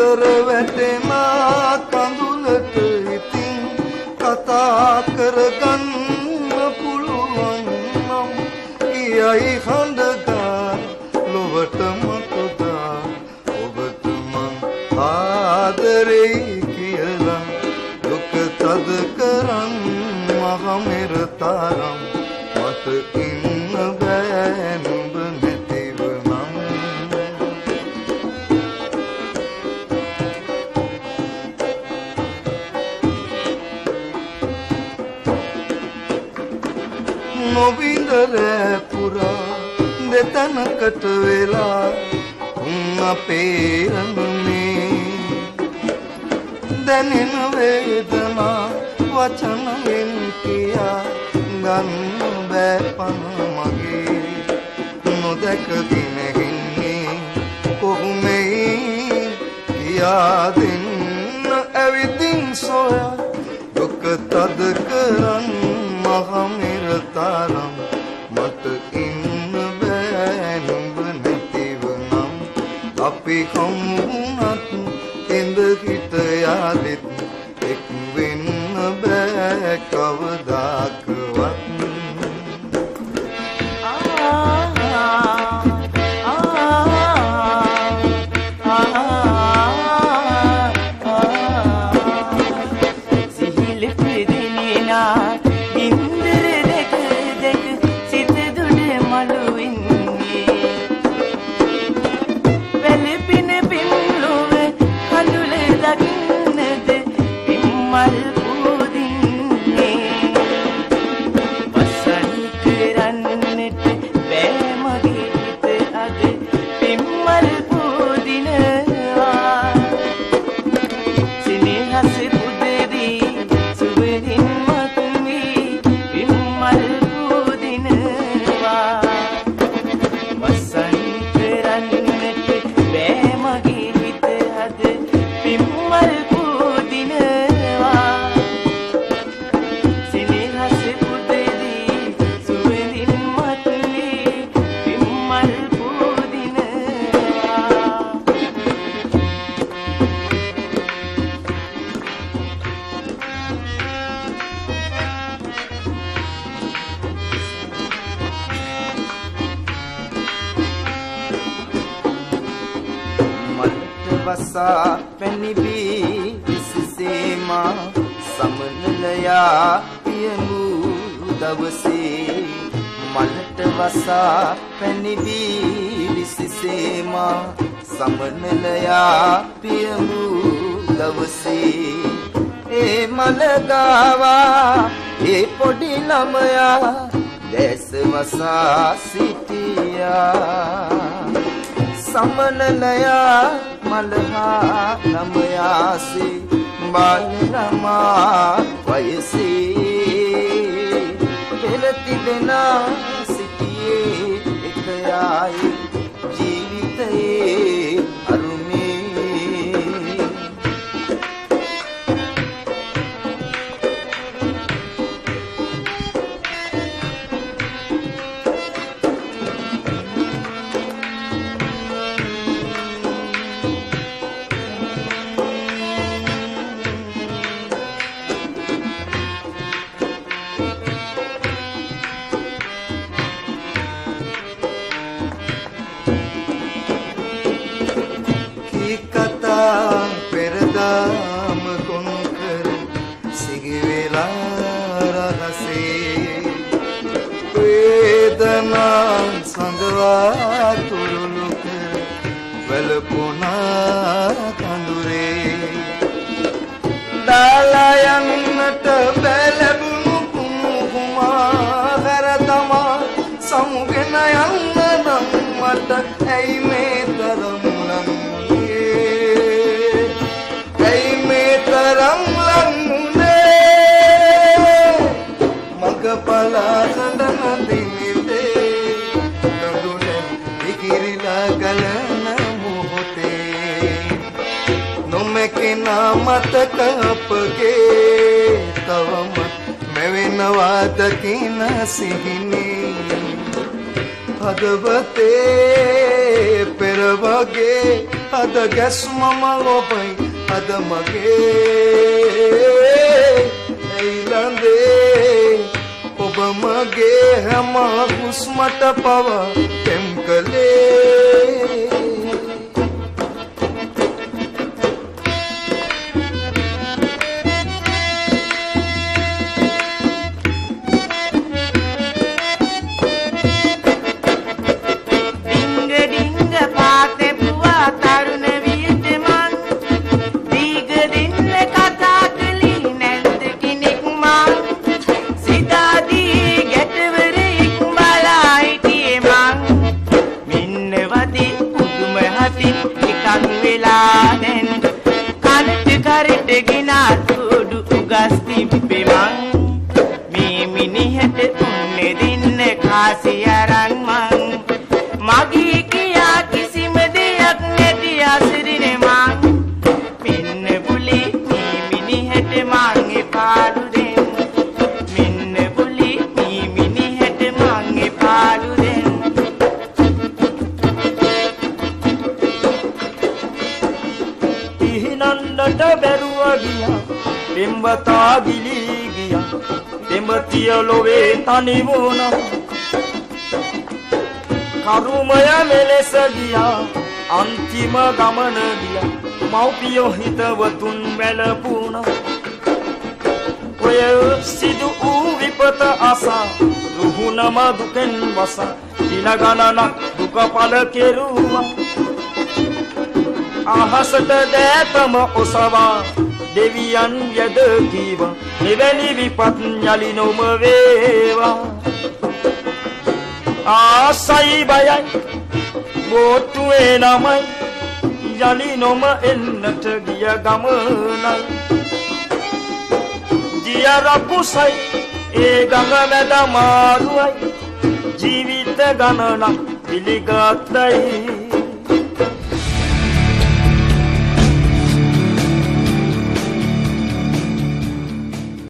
අතර වැටෙන කඳුලට ඉතින් කතා කරගන්න පුළුවන් නම් කියයි හඬගා ලොවට මතදා ඔබට මං ආදරේ කියලා දුක තද කරන් මහමෙර තරම් මට ඉන්න බෑ නුඹ නැතිව නම් නොවින්දර පුරා දෙතනකට වෙලා අපේ රණනේ දැනෙන වේදනා වචනයෙන් කියා ගන්න බෑ පන මගේ නොදැකගෙන ඉන්නේ කොහොමයි කියා දෙන්න ඇවිදින් සොයා දුක තද කරන් මහමෙර තරම් මට ඉන්න බෑ නුඹ නැතිව නම් අපි කොමුණත් එඳ හිත යාදෙත් එක් වෙන්න බෑ කවදාකවත් වසා පැනිබී විසසේමා සමනලයා පියමු දවසේ මලට වසා පැනිබී විසසේමා සමනලයා පියමු දවසේ ඒ මලගාවා ඒ පොඩි ළමයා දැස වසා සිටියා සමනලයා මලහා ළමයාසේ බාලරමා වයසේ පෙර තිබෙනා සිටියේ එකයයි ජීවිතයේ අරුමේ පෙරදාම කොන්කර සිගිවෙලා රහසේ වේදනා සඳවා තුරුළු කර වැළපුණා කඳුරේ දාලා යන්නට බැලැබුණු කුමුකුමා හැර තමා සමුගෙන යන්න නම් මට ඇයි මේ තරම් පලා සඳන දිමිතේ කඳුලෙන් ඉකිරිලා ගලන මොහොතේ නොමැකෙනා මතක අපගේ තවම මෙවෙනවා දකින සිහිනේ හදවතේ පෙර වගේ අද ගැස්මම ඔබයි අද මගේ එයිලඳේ ඔබ මගේ හැම හුස්මට පවා පෙම් කළේ පෙම්වතා ගිලී ගියා පෙම්වතිය ලොවේ තනි වුණා කරුමය මෙලෙස ගියා අන්තිම ගමන ගියා මව්පියෝ හිතවතුන් වැළපුණා ඔය සිදු වූ විපත අසා රුහුණම දුකෙන් වසා දින ගණනක් දුක පළ කෙරුවා අහසට දෑතම ඔසවා දෙවියන් යද කීවා මෙවැනි විපත් යලි නොම වේවා ආසයි බයයි බෝට්ටුවේ නමයි යලි නොම එන්නට ගිය ගමනයි දියරකුසයි ඒ ගඟ මැද මාරුවයි ජීවිත ගණනක් පිළිගත්තයි